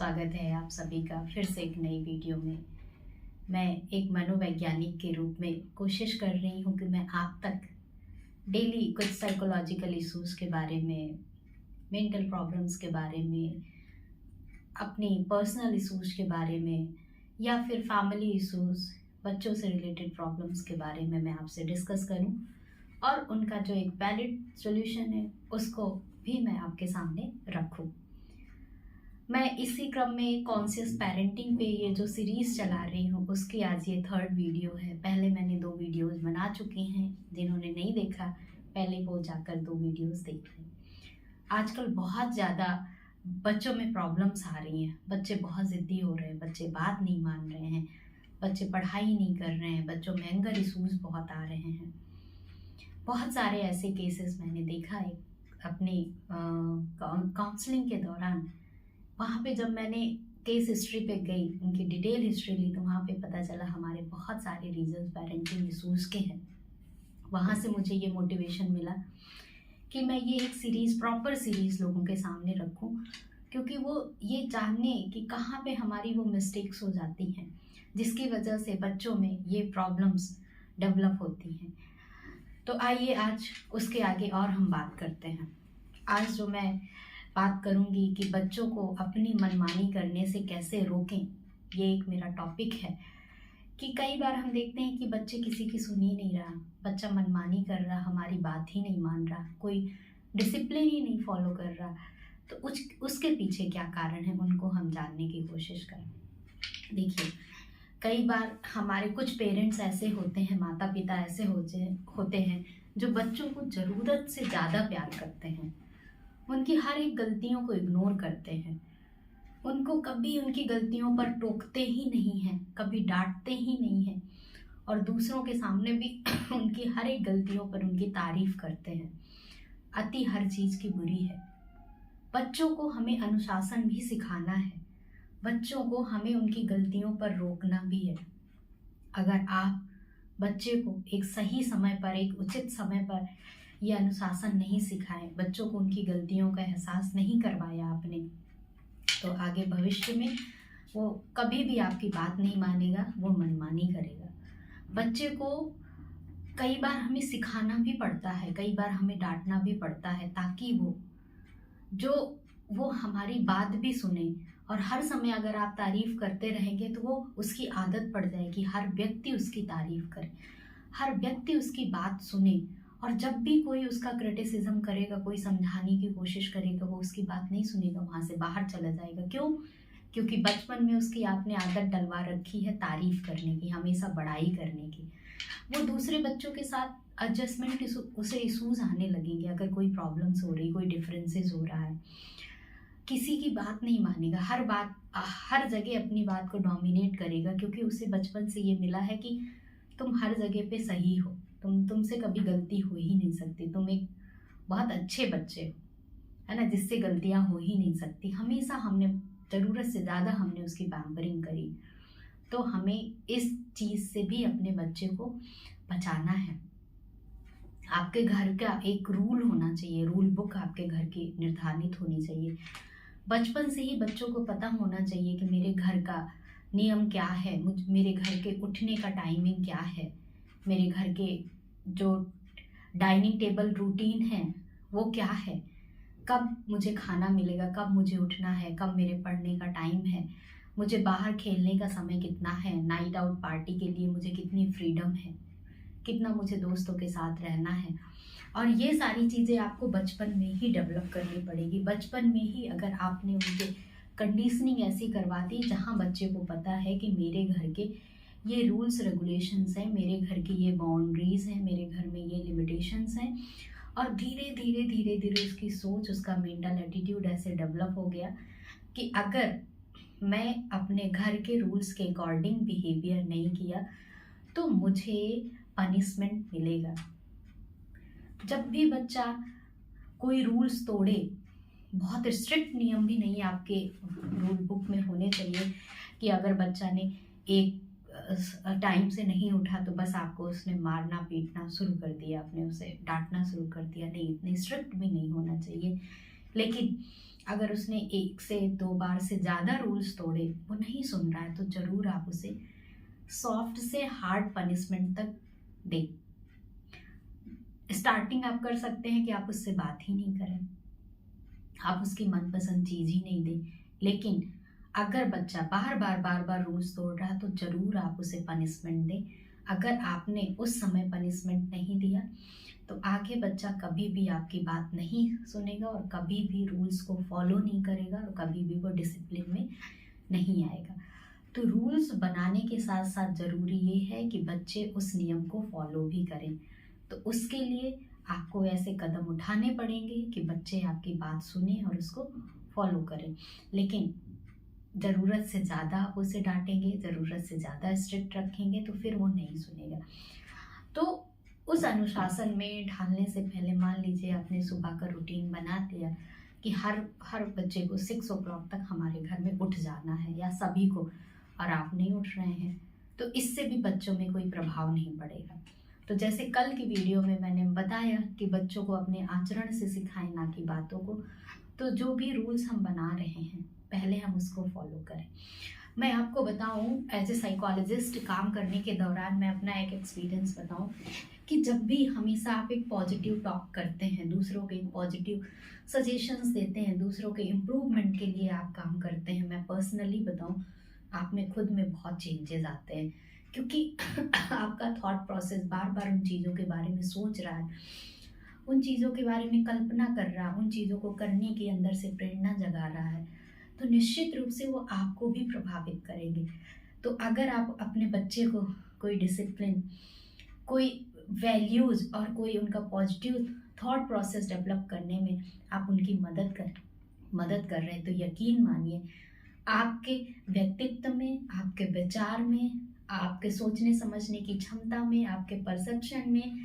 स्वागत है आप सभी का फिर से एक नई वीडियो में। मैं एक मनोवैज्ञानिक के रूप में कोशिश कर रही हूँ कि मैं आप तक डेली कुछ साइकोलॉजिकल इश्यूज़ के बारे में, मेंटल प्रॉब्लम्स के बारे में, अपनी पर्सनल इश्यूज़ के बारे में या फिर फैमिली इश्यूज़, बच्चों से रिलेटेड प्रॉब्लम्स के बारे में मैं आपसे डिस्कस करूँ और उनका जो एक वैलिड सॉल्यूशन है उसको भी मैं आपके सामने रखूँ। मैं इसी क्रम में कॉन्शियस पेरेंटिंग पे ये जो सीरीज़ चला रही हूँ उसकी आज ये थर्ड वीडियो है। पहले मैंने 2 वीडियोस बना चुकी हैं, जिन्होंने नहीं देखा पहले वो जाकर 2 वीडियोस देख लें। आजकल बहुत ज़्यादा बच्चों में प्रॉब्लम्स आ रही हैं, बच्चे बहुत ज़िद्दी हो रहे हैं, बच्चे बात नहीं मान रहे हैं, बच्चे पढ़ाई नहीं कर रहे हैं, बच्चों में एंगर इशूज़ बहुत आ रहे हैं। बहुत सारे ऐसे केसेस मैंने देखा है अपनी काउंसलिंग के दौरान। वहाँ पे जब मैंने केस हिस्ट्री पे गई, उनकी डिटेल हिस्ट्री ली, तो वहाँ पे पता चला हमारे बहुत सारे रीजंस पेरेंटिंग इशूज़ के हैं। वहाँ से मुझे ये मोटिवेशन मिला कि मैं ये एक सीरीज़, प्रॉपर सीरीज़ लोगों के सामने रखूँ, क्योंकि वो ये जानने कि कहाँ पे हमारी वो मिस्टेक्स हो जाती हैं जिसकी वजह से बच्चों में ये प्रॉब्लम्स डेवलप होती हैं। तो आइए आज उसके आगे और हम बात करते हैं। आज जो मैं बात करूंगी कि बच्चों को अपनी मनमानी करने से कैसे रोकें, ये एक मेरा टॉपिक है। कि कई बार हम देखते हैं कि बच्चे किसी की सुन ही नहीं रहा, बच्चा मनमानी कर रहा, हमारी बात ही नहीं मान रहा, कोई डिसिप्लिन ही नहीं फॉलो कर रहा। तो उसके पीछे क्या कारण है, उनको हम जानने की कोशिश करें। देखिए, कई बार हमारे कुछ पेरेंट्स ऐसे होते हैं, माता पिता ऐसे होते हैं जो बच्चों को ज़रूरत से ज़्यादा प्यार करते हैं, उनकी हर एक गलतियों को इग्नोर करते हैं, उनको कभी उनकी गलतियों पर टोकते ही नहीं हैं, कभी डांटते ही नहीं हैं और दूसरों के सामने भी उनकी हर एक गलतियों पर उनकी तारीफ करते हैं। अति हर चीज़ की बुरी है। बच्चों को हमें अनुशासन भी सिखाना है, बच्चों को हमें उनकी गलतियों पर रोकना भी है। अगर आप बच्चे को एक सही समय पर, एक उचित समय पर ये अनुशासन नहीं सिखाएं, बच्चों को उनकी गलतियों का एहसास नहीं करवाया आपने, तो आगे भविष्य में वो कभी भी आपकी बात नहीं मानेगा, वो मनमानी करेगा। बच्चे को कई बार हमें सिखाना भी पड़ता है, कई बार हमें डांटना भी पड़ता है, ताकि वो हमारी बात भी सुने। और हर समय अगर आप तारीफ करते रहेंगे तो वो उसकी आदत पड़ जाएगी, हर व्यक्ति उसकी तारीफ करे, हर व्यक्ति उसकी बात सुने। और जब भी कोई उसका क्रिटिसिज्म करेगा, कोई समझाने की कोशिश करेगा, वो उसकी बात नहीं सुनेगा, वहाँ से बाहर चला जाएगा। क्यों? क्योंकि बचपन में उसकी आपने आदत डलवा रखी है तारीफ करने की, हमेशा बड़ाई करने की। वो दूसरे बच्चों के साथ एडजस्टमेंट उसे इशूज़ आने लगेंगे। अगर कोई प्रॉब्लम्स हो रही, कोई डिफरेंसेस हो रहा है, किसी की बात नहीं मानेगा, हर जगह अपनी बात को डोमिनेट करेगा, क्योंकि उसे बचपन से ये मिला है कि तुम हर जगह पे सही हो, तुमसे कभी गलती हो ही नहीं सकती, तुम एक बहुत अच्छे बच्चे हो, है ना, जिससे गलतियां हो ही नहीं सकती। हमेशा हमने ज़रूरत से ज़्यादा हमने उसकी पैम्परिंग करी। तो हमें इस चीज़ से भी अपने बच्चे को बचाना है। आपके घर का एक रूल होना चाहिए, रूल बुक आपके घर की निर्धारित होनी चाहिए। बचपन से ही बच्चों को पता होना चाहिए कि मेरे घर का नियम क्या है, मेरे घर के उठने का टाइमिंग क्या है, मेरे घर के जो डाइनिंग टेबल रूटीन है वो क्या है, कब मुझे खाना मिलेगा, कब मुझे उठना है, कब मेरे पढ़ने का टाइम है, मुझे बाहर खेलने का समय कितना है, नाइट आउट पार्टी के लिए मुझे कितनी फ्रीडम है, कितना मुझे दोस्तों के साथ रहना है। और ये सारी चीज़ें आपको बचपन में ही डेवलप करनी पड़ेगी। बचपन में ही अगर आपने उनके कंडीशनिंग ऐसी करवा दी जहाँ बच्चे को पता है कि मेरे घर के ये रूल्स रेगुलेशंस हैं, मेरे घर की ये बाउंड्रीज़ हैं, मेरे घर में ये लिमिटेशंस हैं, और धीरे धीरे धीरे धीरे उसकी सोच, उसका मेंटल एटीट्यूड ऐसे डेवलप हो गया कि अगर मैं अपने घर के रूल्स के अकॉर्डिंग बिहेवियर नहीं किया तो मुझे पनिशमेंट मिलेगा। जब भी बच्चा कोई रूल्स तोड़े, बहुत स्ट्रिक्ट नियम भी नहीं आपके रूल बुक में होने चाहिए कि अगर बच्चा ने एक टाइम से नहीं उठा तो बस आपको उसने मारना पीटना शुरू कर दिया, आपने उसे डांटना शुरू कर दिया। नहीं, इतने स्ट्रिक्ट भी नहीं होना चाहिए। लेकिन अगर उसने 1 से 2 बार से ज़्यादा रूल्स तोड़े, वो नहीं सुन रहा है, तो ज़रूर आप उसे सॉफ्ट से हार्ड पनिशमेंट तक दें। स्टार्टिंग आप कर सकते हैं कि आप उससे बात ही नहीं करें, आप उसकी मनपसंद चीज़ ही नहीं दें। लेकिन अगर बच्चा बार बार रूल्स तोड़ रहा है तो ज़रूर आप उसे पनिशमेंट दें। अगर आपने उस समय पनिशमेंट नहीं दिया तो आगे बच्चा कभी भी आपकी बात नहीं सुनेगा और कभी भी रूल्स को फॉलो नहीं करेगा और कभी भी वो डिसिप्लिन में नहीं आएगा। तो रूल्स बनाने के साथ साथ ज़रूरी ये है कि बच्चे उस नियम को फॉलो भी करें। तो उसके लिए आपको ऐसे कदम उठाने पड़ेंगे कि बच्चे आपकी बात सुने और उसको फॉलो करें। लेकिन ज़रूरत से ज़्यादा आप उसे डांटेंगे, ज़रूरत से ज़्यादा स्ट्रिक्ट रखेंगे तो फिर वो नहीं सुनेगा। तो उस अनुशासन में ढालने से पहले मान लीजिए आपने सुबह का रूटीन बना दिया कि हर बच्चे को 6 o'clock तक हमारे घर में उठ जाना है या सभी को, और आप नहीं उठ रहे हैं, तो इससे भी बच्चों में कोई प्रभाव नहीं पड़ेगा। तो जैसे कल की वीडियो में मैंने बताया कि बच्चों को अपने आचरण से सिखाएं, ना कि बातों को। तो जो भी रूल्स हम बना रहे हैं पहले हम उसको फॉलो करें। मैं आपको बताऊं, एज ए साइकोलॉजिस्ट काम करने के दौरान मैं अपना एक एक्सपीरियंस बताऊं कि जब भी हमेशा आप एक पॉजिटिव टॉक करते हैं, दूसरों के पॉजिटिव सजेशंस देते हैं, दूसरों के इम्प्रूवमेंट के लिए आप काम करते हैं, मैं पर्सनली बताऊं आप में खुद में बहुत चेंजेस आते हैं, क्योंकि आपका थॉट प्रोसेस बार बार उन चीज़ों के बारे में सोच रहा है, उन चीज़ों के बारे में कल्पना कर रहा है, उन चीज़ों को करने के अंदर से प्रेरणा जगा रहा है, तो निश्चित रूप से वो आपको भी प्रभावित करेंगे। तो अगर आप अपने बच्चे को कोई डिसिप्लिन, कोई वैल्यूज़ और कोई उनका पॉजिटिव थॉट प्रोसेस डेवलप करने में आप उनकी मदद कर रहे हैं, तो यकीन मानिए आपके व्यक्तित्व में, आपके विचार में, आपके सोचने समझने की क्षमता में, आपके परसेप्शन में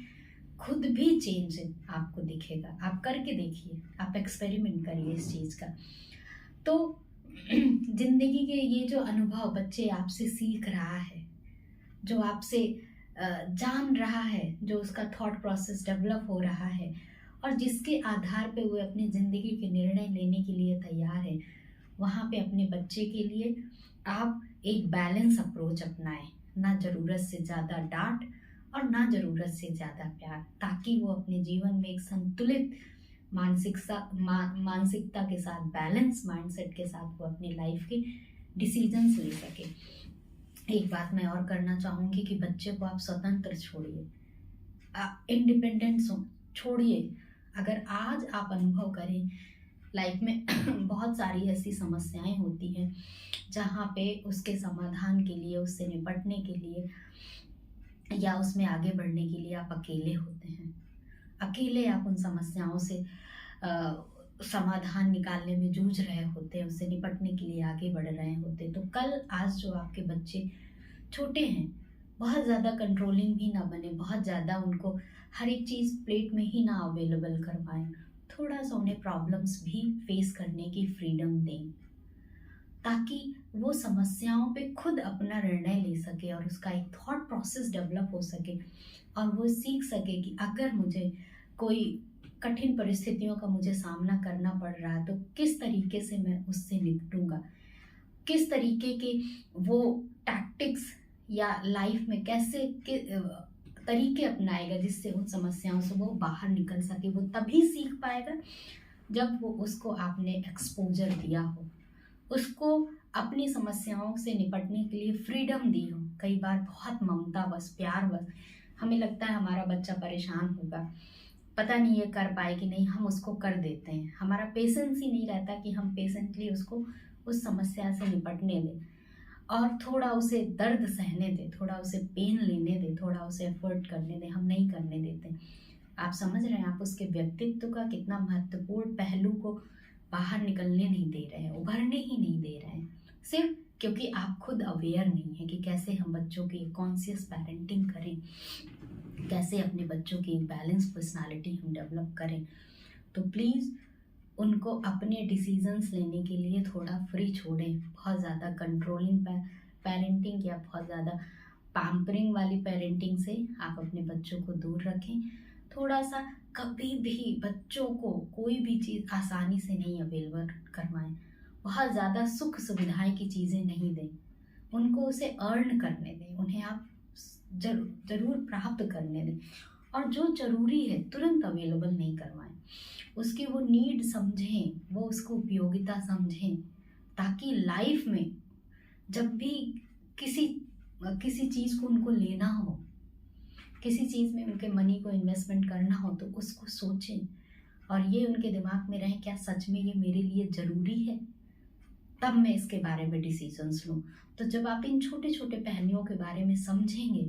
खुद भी चेंज आपको दिखेगा। आप करके देखिए, आप एक्सपेरिमेंट करिए इस चीज़ का। तो जिंदगी के ये जो अनुभव बच्चे आपसे सीख रहा है, जो आपसे जान रहा है, जो उसका थॉट प्रोसेस डेवलप हो रहा है और जिसके आधार पे वो अपनी ज़िंदगी के निर्णय लेने के लिए तैयार है, वहाँ पे अपने बच्चे के लिए आप एक बैलेंस अप्रोच अपनाएं। ना ज़रूरत से ज़्यादा डांट और ना ज़रूरत से ज़्यादा प्यार, ताकि वो अपने जीवन में एक संतुलित मानसिकता के साथ, बैलेंस माइंडसेट के साथ वो अपनी लाइफ के डिसीजंस ले सके। एक बात मैं और करना चाहूँगी कि बच्चे को आप स्वतंत्र छोड़िए, इंडिपेंडेंट छोड़िए। अगर आज आप अनुभव करें लाइफ में बहुत सारी ऐसी समस्याएं होती हैं जहाँ पे उसके समाधान के लिए, उससे निपटने के लिए या उसमें आगे बढ़ने के लिए आप अकेले होते हैं। अकेले आप उन समस्याओं से समाधान निकालने में जूझ रहे होते हैं, उससे निपटने के लिए आगे बढ़ रहे होते। तो कल आज जो आपके बच्चे छोटे हैं, बहुत ज़्यादा कंट्रोलिंग भी ना बने, बहुत ज़्यादा उनको हर एक चीज़ प्लेट में ही ना अवेलेबल करवाएं, थोड़ा सा उन्हें प्रॉब्लम्स भी फेस करने की फ्रीडम दें, ताकि वो समस्याओं पे खुद अपना निर्णय ले सके और उसका एक थॉट प्रोसेस डेवलप हो सके और वो सीख सके कि अगर मुझे कोई कठिन परिस्थितियों का मुझे सामना करना पड़ रहा है तो किस तरीके से मैं उससे निपटूंगा, किस तरीके के वो टैक्टिक्स या लाइफ में कैसे तरीके अपनाएगा जिससे उन समस्याओं से वो बाहर निकल सके। वो तभी सीख पाएगा जब वो उसको आपने एक्सपोजर दिया हो, उसको अपनी समस्याओं से निपटने के लिए फ्रीडम दी हो। कई बार बहुत ममता बस, प्यार बस, हमें लगता है हमारा बच्चा परेशान होगा, पता नहीं ये कर पाए कि नहीं, हम उसको कर देते हैं। हमारा पेशेंस ही नहीं रहता कि हम पेशेंटली उसको उस समस्या से निपटने दें और थोड़ा उसे दर्द सहने दें, थोड़ा उसे पेन लेने दें, थोड़ा उसे एफर्ट करने दें। हम नहीं करने देते। आप समझ रहे हैं, आप उसके व्यक्तित्व का कितना महत्वपूर्ण पहलू को बाहर निकलने नहीं दे रहे हैं, उभरने ही नहीं दे रहे हैं, सिर्फ क्योंकि आप खुद अवेयर नहीं है कि कैसे हम बच्चों की कॉन्शियस पेरेंटिंग करें, कैसे अपने बच्चों की बैलेंस पर्सनालिटी हम डेवलप करें। तो प्लीज़ उनको अपने डिसीजंस लेने के लिए थोड़ा फ्री छोड़ें। बहुत ज़्यादा कंट्रोलिंग पेरेंटिंग या बहुत ज़्यादा पैम्परिंग वाली पेरेंटिंग से आप अपने बच्चों को दूर रखें। थोड़ा सा कभी भी बच्चों को कोई भी चीज़ आसानी से नहीं अवेलेबल करवाएं। बहुत ज़्यादा सुख सुविधाएं की चीज़ें नहीं दें, उनको उसे अर्न करने दें, उन्हें आप जरूर प्राप्त करने दें। और जो ज़रूरी है तुरंत अवेलेबल नहीं करवाएं, उसकी वो नीड समझें, वो उसको उपयोगिता समझें, ताकि लाइफ में जब भी किसी किसी चीज़ को उनको लेना हो, किसी चीज़ में उनके मनी को इन्वेस्टमेंट करना हो, तो उसको सोचें और ये उनके दिमाग में रहे, क्या सच में ये मेरे लिए ज़रूरी है, तब मैं इसके बारे में डिसीजंस लूँ। तो जब आप इन छोटे छोटे पहलुओं के बारे में समझेंगे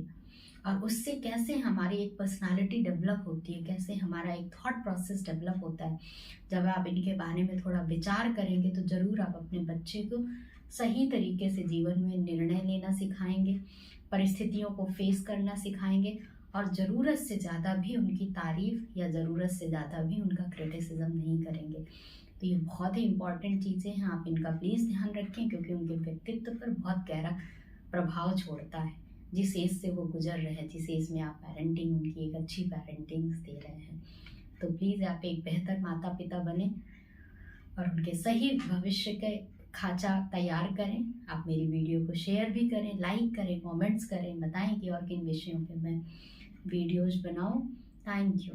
और उससे कैसे हमारी एक पर्सनालिटी डेवलप होती है, कैसे हमारा एक थॉट प्रोसेस डेवलप होता है, जब आप इनके बारे में थोड़ा विचार करेंगे तो ज़रूर आप अपने बच्चे को सही तरीके से जीवन में निर्णय लेना सिखाएंगे, परिस्थितियों को फेस करना सिखाएंगे और ज़रूरत से ज़्यादा भी उनकी तारीफ या ज़रूरत से ज़्यादा भी उनका क्रिटिसिज्म नहीं करेंगे। तो ये बहुत ही इम्पॉर्टेंट चीज़ें हैं, आप इनका प्लीज़ ध्यान रखें, क्योंकि उनके व्यक्तित्व पर बहुत गहरा प्रभाव छोड़ता है जिस एज से वो गुजर रहे हैं, जिस एज में आप पेरेंटिंग उनकी एक अच्छी पेरेंटिंग दे रहे हैं। तो प्लीज़ आप एक बेहतर माता पिता बने और उनके सही भविष्य के खाचा तैयार करें। आप मेरी वीडियो को शेयर भी करें, लाइक करें, कमेंट्स करें, बताएं कि और किन विषयों पे मैं वीडियोज़ बनाऊं। Thank you.